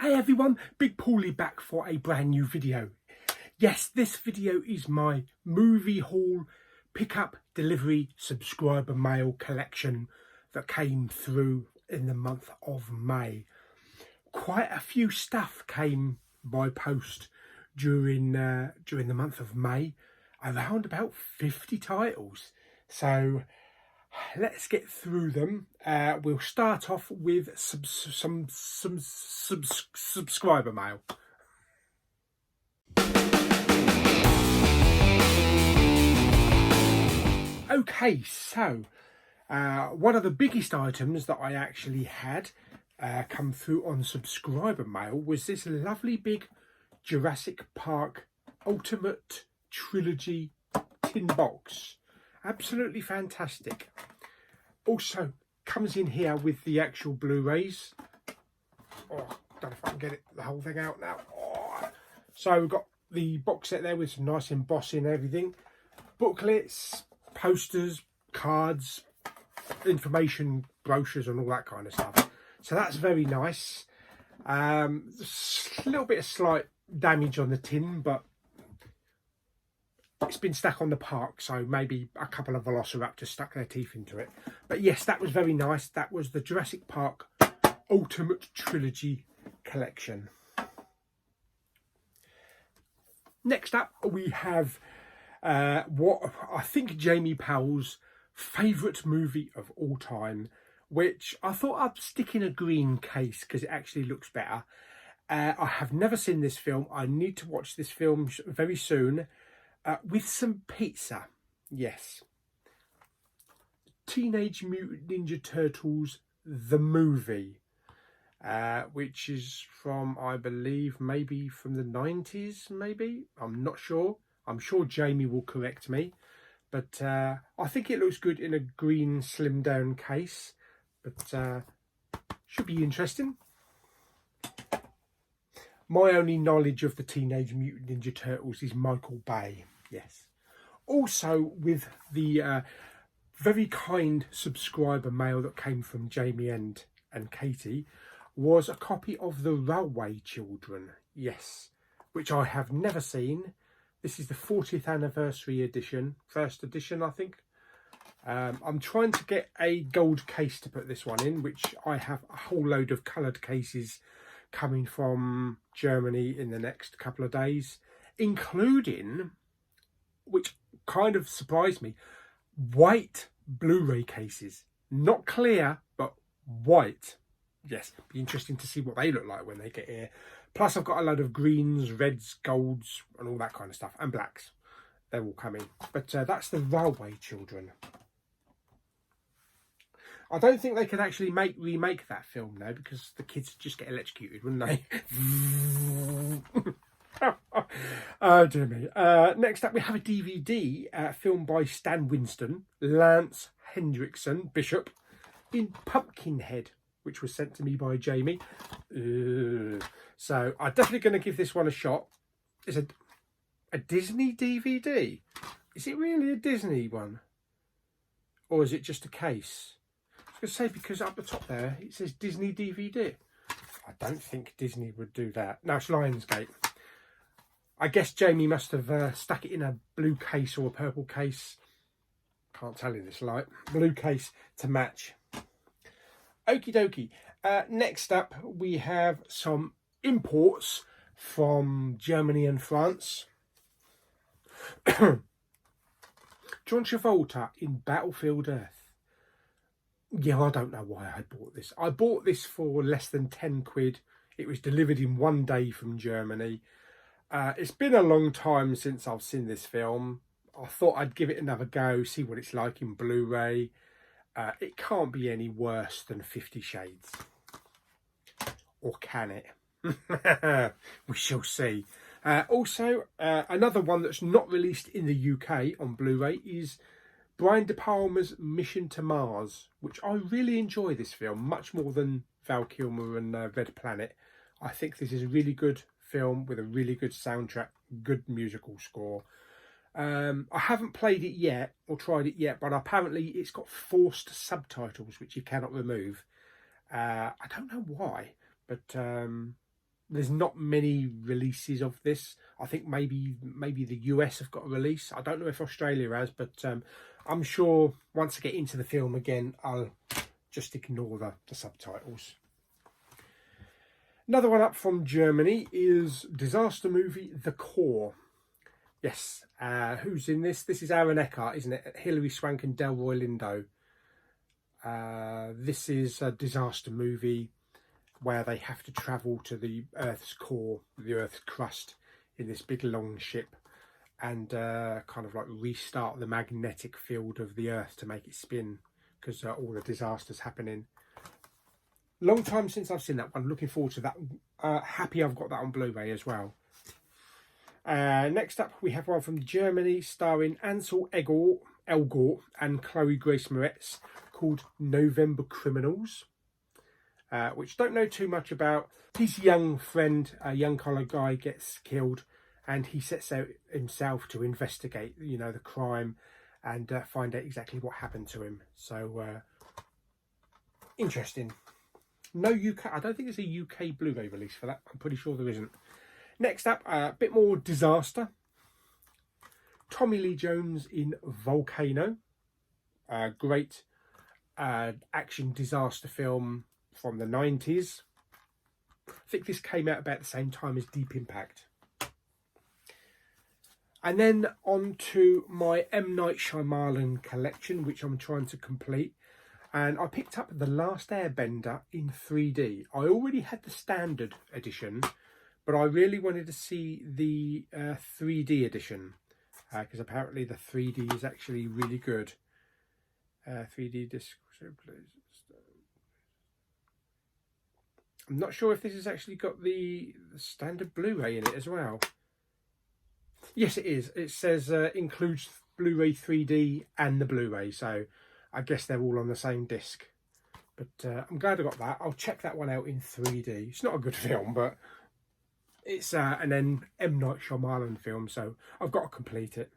Hey everyone, Big Pauly back for a brand new video. Yes, this video is my movie haul pickup delivery subscriber mail collection that came through in the month of May. Quite a few stuff came by post during the month of May, around about 50 titles. So let's get through them. We'll start off with some subscriber mail. Okay, so one of the biggest items that I actually had come through on subscriber mail was this lovely big Jurassic Park Ultimate Trilogy tin box. Absolutely fantastic. Also comes in here with the actual Blu-rays. Oh, don't know if I can get the whole thing out now. Oh. So we've got the box set there with some nice embossing and everything. Booklets, posters, cards, information brochures and all that kind of stuff. So that's very nice. A little bit of slight damage on the tin, but it's been stuck on the park, so maybe a couple of velociraptors stuck their teeth into it. But yes, that was very nice. That was the Jurassic Park Ultimate Trilogy collection. Next up, we have what I think Jamie Powell's favourite movie of all time, which I thought I'd stick in a green case because it actually looks better. I have never seen this film. I need to watch this film very soon. With some pizza, yes. Teenage Mutant Ninja Turtles, the movie, which is from, I believe, maybe from the 90s, maybe? I'm not sure. I'm sure Jamie will correct me. But I think it looks good in a green slimmed down case. But should be interesting. My only knowledge of the Teenage Mutant Ninja Turtles is Michael Bay. Yes. Also, with the very kind subscriber mail that came from Jamie and Katie, was a copy of The Railway Children. Yes. Which I have never seen. This is the 40th anniversary edition. First edition, I think. I'm trying to get a gold case to put this one in, which I have a whole load of coloured cases coming from Germany in the next couple of days, including, which kind of surprised me, white Blu-ray cases. Not clear, but white. Yes, be interesting to see what they look like when they get here. Plus I've got a load of greens, reds, golds and all that kind of stuff, and blacks. They're all coming. But that's The Railway Children. I don't think they could actually remake that film though, because the kids would just get electrocuted, wouldn't they? Oh dear me. Next up we have a DVD filmed by Stan Winston, Lance Hendrickson, Bishop, in Pumpkinhead, which was sent to me by Jamie. So I'm definitely going to give this one a shot. It's a Disney DVD. Is it really a Disney one? Or is it just a case? I was going to say, because up the top there, it says Disney DVD. I don't think Disney would do that. No, it's Lionsgate. I guess Jamie must have stuck it in a blue case or a purple case. Can't tell in this light. Blue case to match. Okie dokie. Next up, we have some imports from Germany and France. John Travolta in Battlefield Earth. Yeah, I don't know why I bought this. I bought this for less than 10 quid. It was delivered in one day from Germany. It's been a long time since I've seen this film. I thought I'd give it another go, see what it's like in Blu-ray. It can't be any worse than 50 Shades. Or can it? We shall see. Also, another one that's not released in the UK on Blu-ray is Brian De Palma's Mission to Mars, which I really enjoy this film, much more than Val Kilmer and Red Planet. I think this is a really good film with a really good soundtrack, good musical score. I haven't played it yet or tried it yet, but apparently it's got forced subtitles, which you cannot remove. I don't know why, but there's not many releases of this. I think maybe the US have got a release. I don't know if Australia has, but I'm sure once I get into the film again, I'll just ignore the subtitles. Another one up from Germany is disaster movie The Core. Yes, who's in this? This is Aaron Eckhart, isn't it? Hilary Swank and Delroy Lindo. This is a disaster movie where they have to travel to the Earth's core, the Earth's crust, in this big long ship, and kind of like restart the magnetic field of the Earth to make it spin, because all the disasters happening. Long time since I've seen that one. Looking forward to that. Happy I've got that on Blu-ray as well. Next up, we have one from Germany starring Ansel Elgort and Chloe Grace Moretz, called November Criminals, which don't know too much about. His young friend, a young collar guy, gets killed, and he sets out himself to investigate, the crime and find out exactly what happened to him. So interesting. No UK. I don't think there's a UK Blu-ray release for that. I'm pretty sure there isn't. Next up, a bit more disaster. Tommy Lee Jones in Volcano. Great action disaster film from the 90s. I think this came out about the same time as Deep Impact. And then on to my M. Night Shyamalan collection, which I'm trying to complete. And I picked up The Last Airbender in 3D. I already had the standard edition, but I really wanted to see the 3D edition, because apparently the 3D is actually really good. 3D disc. I'm not sure if this has actually got the standard Blu-ray in it as well. Yes, it is. It says includes Blu-ray 3D and the Blu-ray, so I guess they're all on the same disc. But I'm glad I got that. I'll check that one out in 3D. It's not a good film, but it's an M. Night Shyamalan film, so I've got to complete it.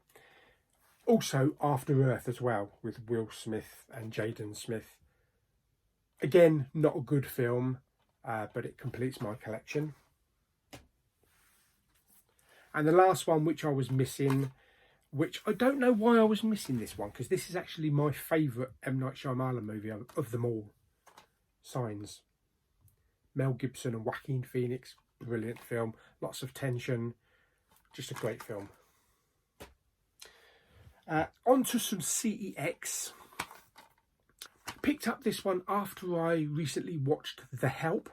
Also, After Earth as well, with Will Smith and Jaden Smith. Again, not a good film, but it completes my collection. And the last one, which I was missing, which I don't know why I was missing this one, because this is actually my favourite M. Night Shyamalan movie of them all. Signs. Mel Gibson and Joaquin Phoenix. Brilliant film. Lots of tension. Just a great film. On to some CEX. Picked up this one after I recently watched The Help,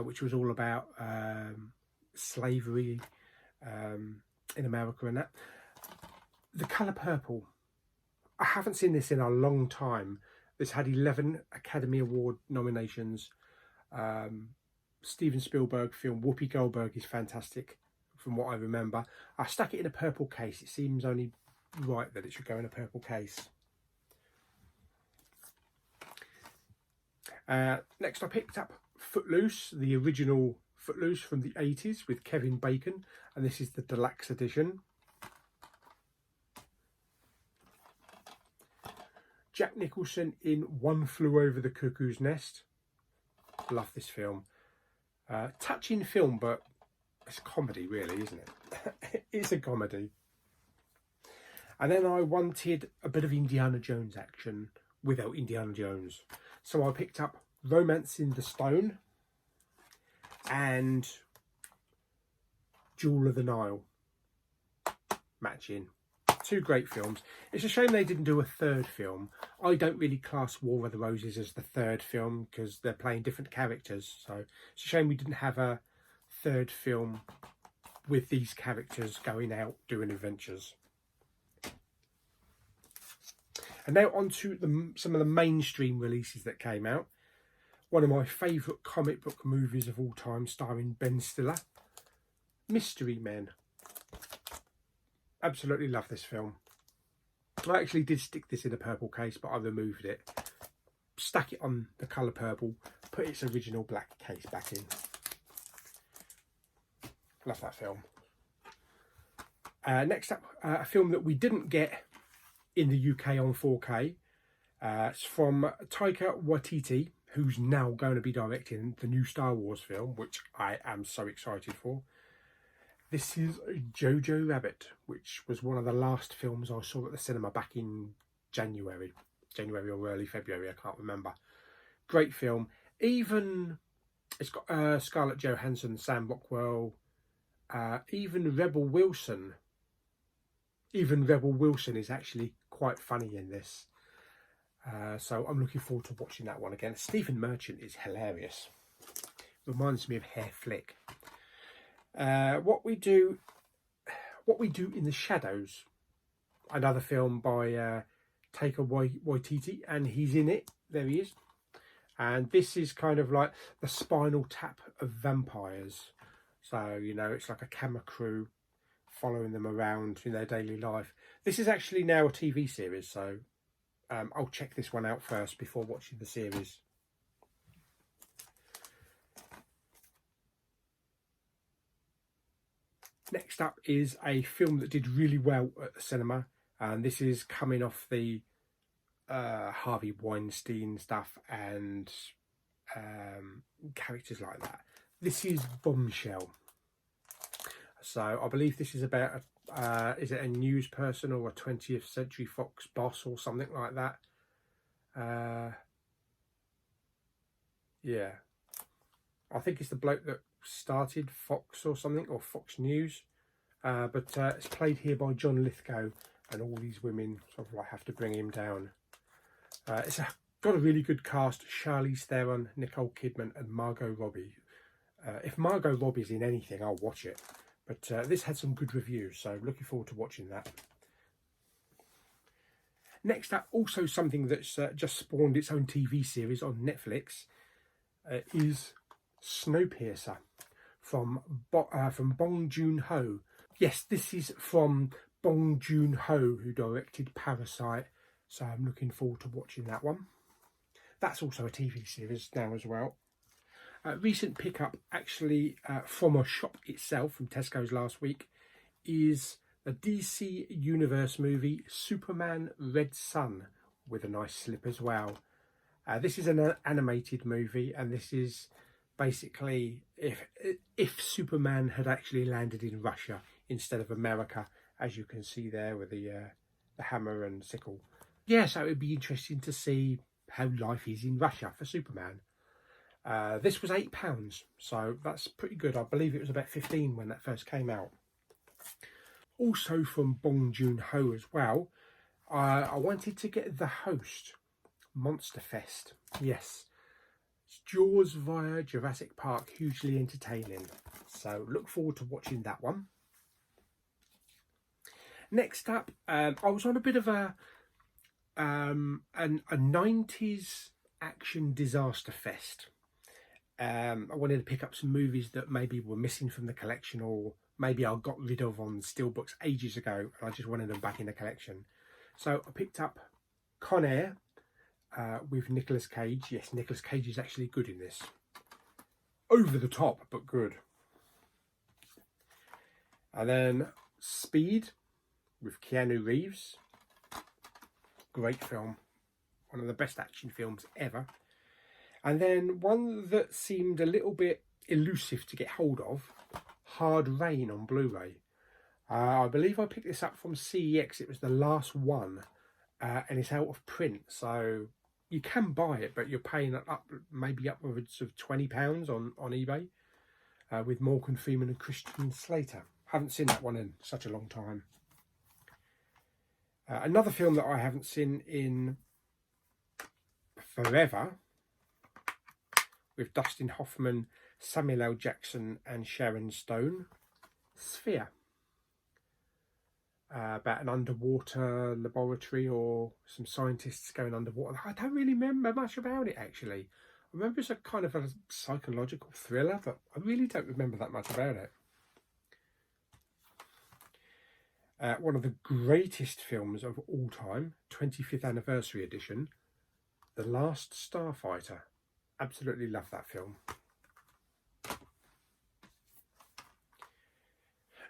which was all about slavery in America and that. The Colour Purple. I haven't seen this in a long time. This had 11 Academy Award nominations. Steven Spielberg film. Whoopi Goldberg is fantastic from what I remember. I stuck it in a purple case. It seems only right that it should go in a purple case. Next I picked up Footloose, the original Footloose from the 80s with Kevin Bacon, and this is the deluxe edition. Jack Nicholson in One Flew Over the Cuckoo's Nest. Love this film. Touching film, but it's comedy really, isn't it? It's a comedy. And then I wanted a bit of Indiana Jones action without Indiana Jones. So I picked up Romance in the Stone and Jewel of the Nile. Matching. Two great films. It's a shame they didn't do a third film. I don't really class War of the Roses as the third film because they're playing different characters. So it's a shame we didn't have a third film with these characters going out doing adventures. And now on to some of the mainstream releases that came out. One of my favourite comic book movies of all time, starring Ben Stiller. Mystery Men. Absolutely love this film. I actually did stick this in a purple case, but I removed it. Stuck it on the colour purple. Put its original black case back in. Love that film. Next up, a film that we didn't get in the UK on 4K. It's from Taika Waititi, who's now going to be directing the new Star Wars film, which I am so excited for. This is Jojo Rabbit, which was one of the last films I saw at the cinema back in January or early February, I can't remember. Great film. Even it's got Scarlett Johansson, Sam Rockwell, even Rebel Wilson. Even Rebel Wilson is actually quite funny in this. So I'm looking forward to watching that one again. Stephen Merchant is hilarious. Reminds me of Hair Flick. What we do in the Shadows, another film by Taika Waititi, and he's in it. There he is. And this is kind of like the Spinal Tap of vampires. So, you know, it's like a camera crew following them around in their daily life. This is actually now a TV series, so I'll check this one out first before watching the series. Next up is a film that did really well at the cinema, and this is coming off the Harvey Weinstein stuff and characters like that. This is Bombshell. So I believe this is about is it a news person or a 20th Century Fox boss or something like that? Yeah, I think it's the bloke that started Fox or something, or Fox News. But it's played here by John Lithgow, and all these women sort of like have to bring him down. It's got a really good cast: Charlize Theron, Nicole Kidman, and Margot Robbie. If Margot Robbie's in anything, I'll watch it. But this had some good reviews, so looking forward to watching that. Next up, also something that's just spawned its own TV series on Netflix, is Snowpiercer from Bong Joon-ho. Yes, this is from Bong Joon-ho, who directed Parasite, so I'm looking forward to watching that one. That's also a TV series now as well. Recent pickup, actually, from a shop itself, from Tesco's last week, is the DC Universe movie Superman Red Sun, with a nice slip as well. This is an animated movie, and this is basically if Superman had actually landed in Russia instead of America, as you can see there with the hammer and sickle. Yeah, so it would be interesting to see how life is in Russia for Superman. This was £8, so that's pretty good. I believe it was about 15 when that first came out. Also from Bong Joon-ho as well, I wanted to get The Host, Monster Fest. Yes, it's Jaws via Jurassic Park, hugely entertaining. So look forward to watching that one. Next up, I was on a bit of a 90s action disaster fest. I wanted to pick up some movies that maybe were missing from the collection, or maybe I got rid of on Steelbooks ages ago and I just wanted them back in the collection. So I picked up Conair with Nicolas Cage. Yes, Nicolas Cage is actually good in this. Over the top, but good. And then Speed with Keanu Reeves. Great film. One of the best action films ever. And then one that seemed a little bit elusive to get hold of, Hard Rain on Blu-ray. I believe I picked this up from CEX. It was the last one, and it's out of print. So you can buy it, but you're paying maybe upwards of £20 on eBay, with Morgan Freeman and Christian Slater. Haven't seen that one in such a long time. Another film that I haven't seen in forever, with Dustin Hoffman, Samuel L. Jackson and Sharon Stone, Sphere. About an underwater laboratory or some scientists going underwater. I don't really remember much about it, actually. I remember it's a kind of a psychological thriller, but I really don't remember that much about it. One of the greatest films of all time, 25th anniversary edition, The Last Starfighter. Absolutely love that film.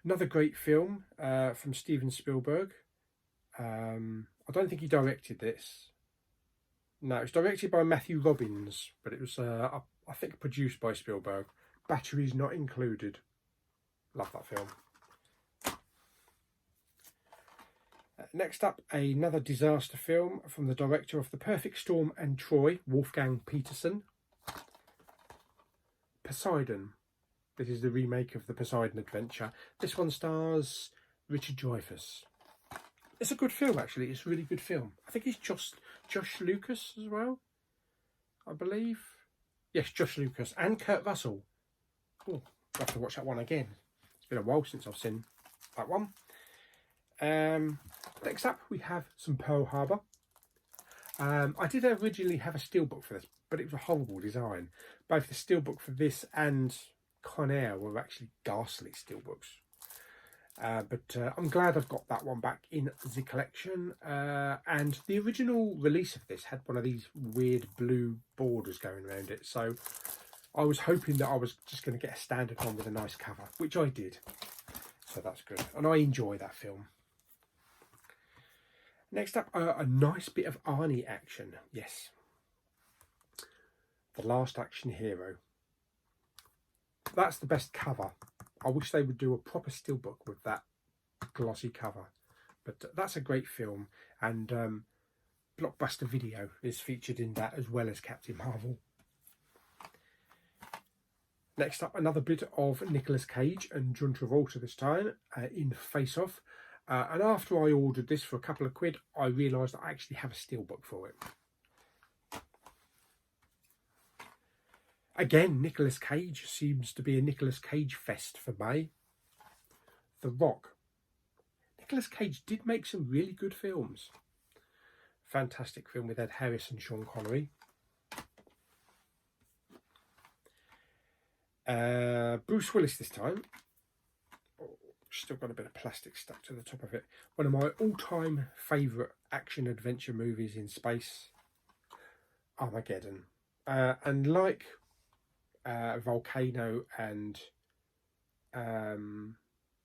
Another great film from Steven Spielberg. I don't think he directed this. No, it was directed by Matthew Robbins, but it was, I think, produced by Spielberg. Batteries not included. Love that film. Next up, another disaster film from the director of The Perfect Storm and Troy, Wolfgang Petersen. Poseidon. This is the remake of the Poseidon Adventure. This one stars Richard Dreyfuss. It's a good film, actually. It's a really good film. I think it's Josh Lucas as well, I believe. Yes, Josh Lucas and Kurt Russell. Oh, I'll have to watch that one again. It's been a while since I've seen that one. Next up, we have some Pearl Harbor. I did originally have a steelbook for this, but it was a horrible design. Both the steelbook for this and Conair were actually ghastly steelbooks. But I'm glad I've got that one back in the collection. And the original release of this had one of these weird blue borders going around it. So I was hoping that I was just going to get a standard one with a nice cover, which I did. So that's good. And I enjoy that film. Next up, a nice bit of Arnie action. Yes. The Last Action Hero. That's the best cover. I wish they would do a proper steelbook with that glossy cover. But that's a great film. And Blockbuster Video is featured in that as well as Captain Marvel. Next up, another bit of Nicolas Cage and John Travolta this time in Face Off. And after I ordered this for a couple of quid, I realised I actually have a steelbook for it. Again, Nicolas Cage seems to be a Nicolas Cage fest for May. The Rock. Nicolas Cage did make some really good films. Fantastic film with Ed Harris and Sean Connery. Bruce Willis this time. Oh, still got a bit of plastic stuck to the top of it. One of my all-time favourite action-adventure movies in space. Armageddon. And like Volcano and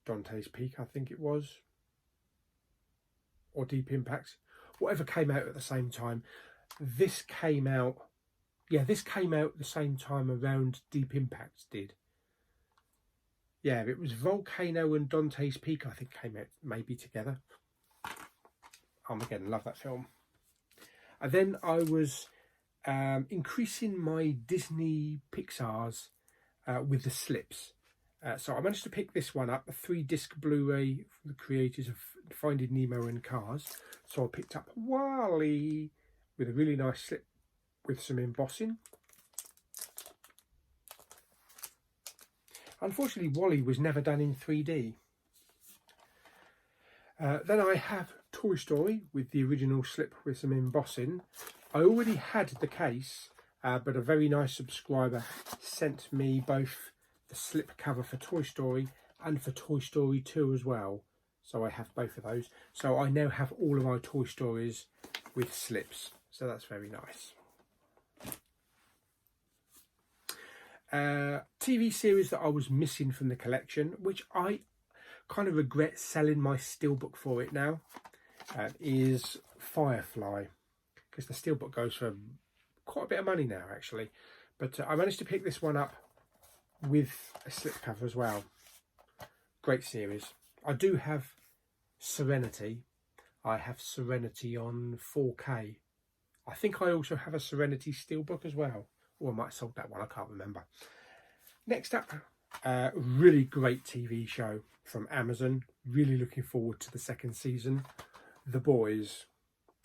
Dante's Peak, I think it was, or Deep Impact, whatever came out at the same time, this came out, this came out the same time around Deep Impact did. Yeah, it was Volcano and Dante's Peak, I think, came out maybe together. Armageddon, love that film. And then I was increasing my Disney Pixar's with the slips. So I managed to pick this one up, a 3-disc Blu-ray from the creators of Finding Nemo and Cars. So I picked up WALL-E with a really nice slip with some embossing. Unfortunately, WALL-E was never done in 3D. Then I have Toy Story with the original slip with some embossing. I already had the case, but a very nice subscriber sent me both the slip cover for Toy Story and for Toy Story 2 as well. So I have both of those. So I now have all of my Toy Stories with slips. So that's very nice. TV series that I was missing from the collection, which I kind of regret selling my steelbook for it now, is Firefly. Because the steelbook goes for quite a bit of money now, actually. But I managed to pick this one up with a slipcover as well. Great series. I do have Serenity. I have Serenity on 4K. I think I also have a Serenity steelbook as well. Or I might have sold that one, I can't remember. Next up, really great TV show from Amazon. Really looking forward to the second season. The Boys,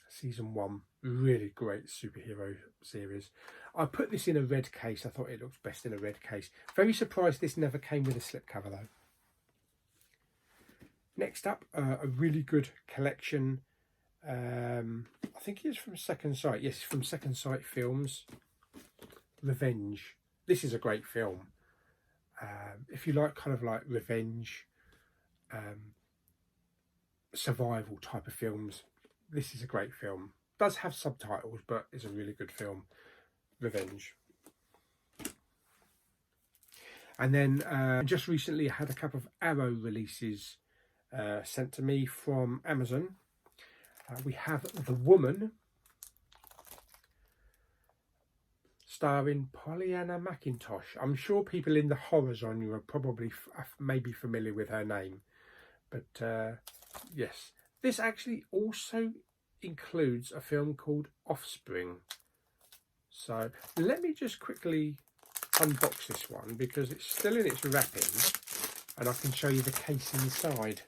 season 1. Really great superhero series. I put this in a red case. I thought it looked best in a red case. Very surprised this never came with a slipcover though. Next up, a really good collection. I think it's from Second Sight. Yes, from Second Sight Films. Revenge. This is a great film. If you like kind of like revenge, survival type of films, this is a great film. Does have subtitles, but it's a really good film. Revenge. And then just recently I had a couple of Arrow releases sent to me from Amazon. We have The Woman, starring Pollyanna McIntosh. I'm sure people in the horror genre are probably maybe familiar with her name. But yes, this actually also includes a film called Offspring. So let me just quickly unbox this one because it's still in its wrapping and I can show you the case inside.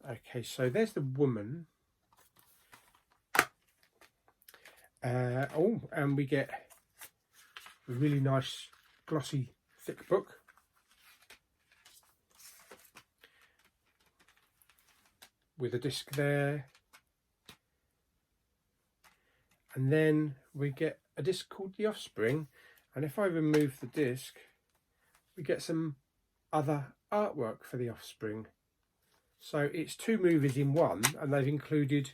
Okay, so there's the woman. Oh, and we get a really nice glossy thick book. With a disc there. And then we get a disc called The Offspring. And if I remove the disc, we get some other artwork for The Offspring. So it's 2 movies in one, and they've included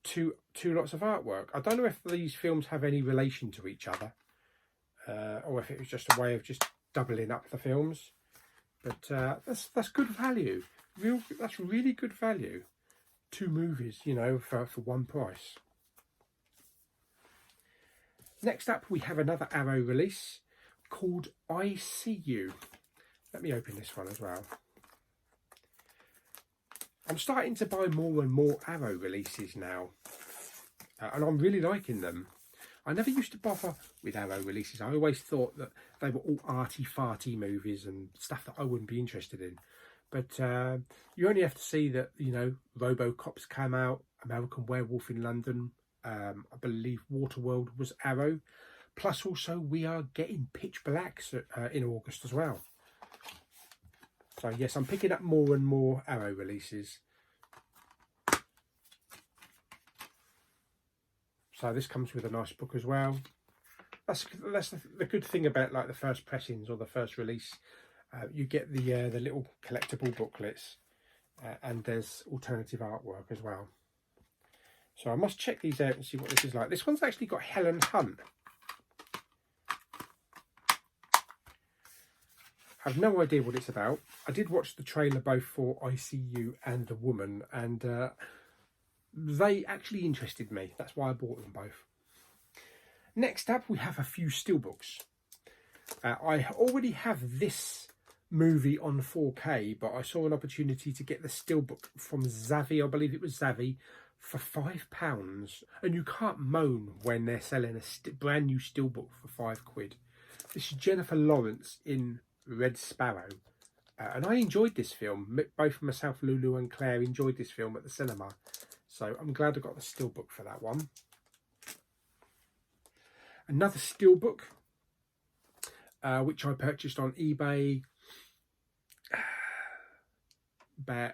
two lots of artwork. I don't know if these films have any relation to each other, or if it was just a way of just doubling up the films. But that's good value. That's really good value. 2 movies, you know, for one price. Next up, we have another Arrow release called I See You. Let me open this one as well. I'm starting to buy more and more Arrow releases now, and I'm really liking them. I never used to bother with Arrow releases. I always thought that they were all arty-farty movies and stuff that I wouldn't be interested in. But you only have to see that, you know, RoboCop's came out, American Werewolf in London, I believe Waterworld was Arrow. Plus also we are getting Pitch Blacks in August as well. So yes, I'm picking up more and more Arrow releases. So this comes with a nice book as well. That's the good thing about like the first pressings or the first release. You get the little collectible booklets, and there's alternative artwork as well. So I must check these out and see what this is like. This one's actually got Helen Hunt. I have no idea what it's about. I did watch the trailer both for I See You and The Woman, and they actually interested me. That's why I bought them both. Next up, we have a few steelbooks. I already have this movie on 4K, but I saw an opportunity to get the steelbook from Zavvi, I believe it was Zavvi, for £5. And you can't moan when they're selling a brand new steelbook for £5. This is Jennifer Lawrence in Red Sparrow. And I enjoyed this film. Both myself, Lulu and Claire enjoyed this film at the cinema. So I'm glad I got the steelbook for that one. Another steelbook, which I purchased on eBay, about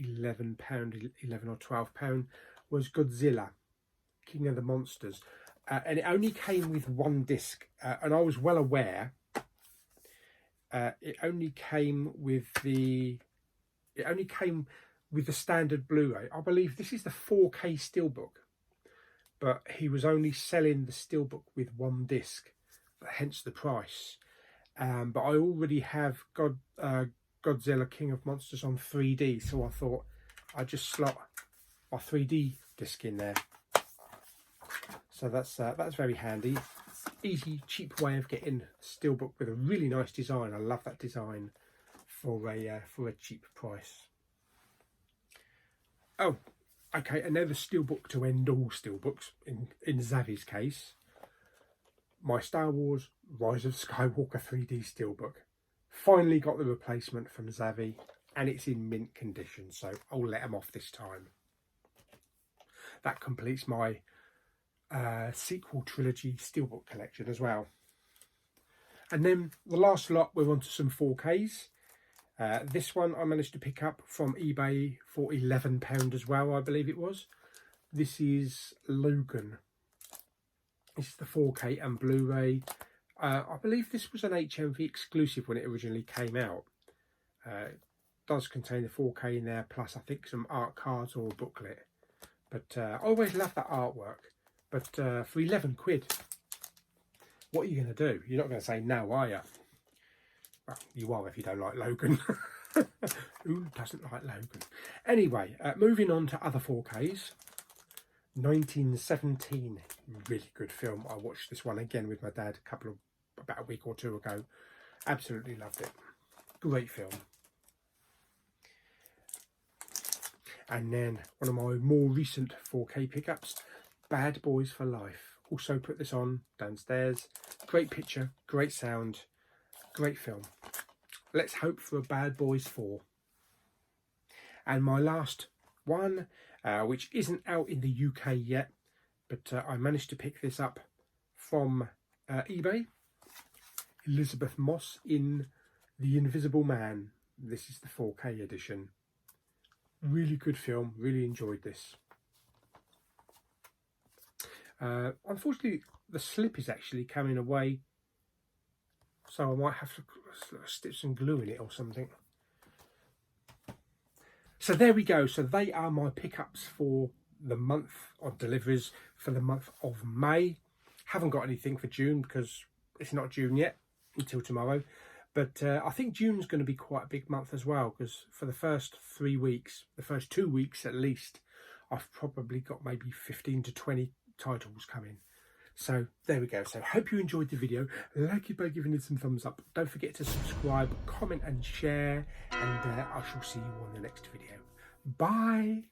£11, 11 or £12, was Godzilla, King of the Monsters. And it only came with 1 disc. And I was well aware it only came with the standard Blu-ray. I believe this is the 4K steelbook, but he was only selling the steelbook with 1 disc, hence the price. But I already have Godzilla King of Monsters on 3D, so I thought I'd just slot my 3D disc in there. So that's very handy. Easy, cheap way of getting a steelbook with a really nice design. I love that design for a cheap price. Oh, okay, and now the steelbook to end all steelbooks in Zavvi's case. My Star Wars Rise of Skywalker 3D steelbook. Finally got the replacement from Zavvi, and it's in mint condition, so I'll let them off this time. That completes my sequel trilogy steelbook collection as well. And then the last lot, we're on to some 4Ks. This one I managed to pick up from eBay for £11 as well, I believe it was. This is Logan. This is the 4K and Blu-ray. I believe this was an HMV exclusive when it originally came out. It does contain the 4K in there, plus I think some art cards or a booklet. But I always love that artwork. But for £11, what are you going to do? You're not going to say no, are you? Well, you are if you don't like Logan. Who doesn't like Logan? Anyway, moving on to other 4Ks. 1917, really good film. I watched this one again with my dad about a week or two ago. Absolutely loved it. Great film. And then one of my more recent 4K pickups, Bad Boys for Life. Also put this on downstairs. Great picture, great sound, great film. Let's hope for a Bad Boys 4. And my last one, which isn't out in the UK yet, but I managed to pick this up from eBay. Elizabeth Moss in The Invisible Man. This is the 4K edition. Really good film, really enjoyed this. Unfortunately, the slip is actually coming away, so I might have to stick some glue in it or something. So there we go. So they are my pickups for the month of deliveries for the month of May. Haven't got anything for June because it's not June yet until tomorrow. But I think June's going to be quite a big month as well, because for the first 3 weeks, the first 2 weeks at least, I've probably got maybe 15 to 20 titles coming. So there we go. So hope you enjoyed the video. Like it by giving it some thumbs up. Don't forget to subscribe, comment and share. And I shall see you on the next video. Bye.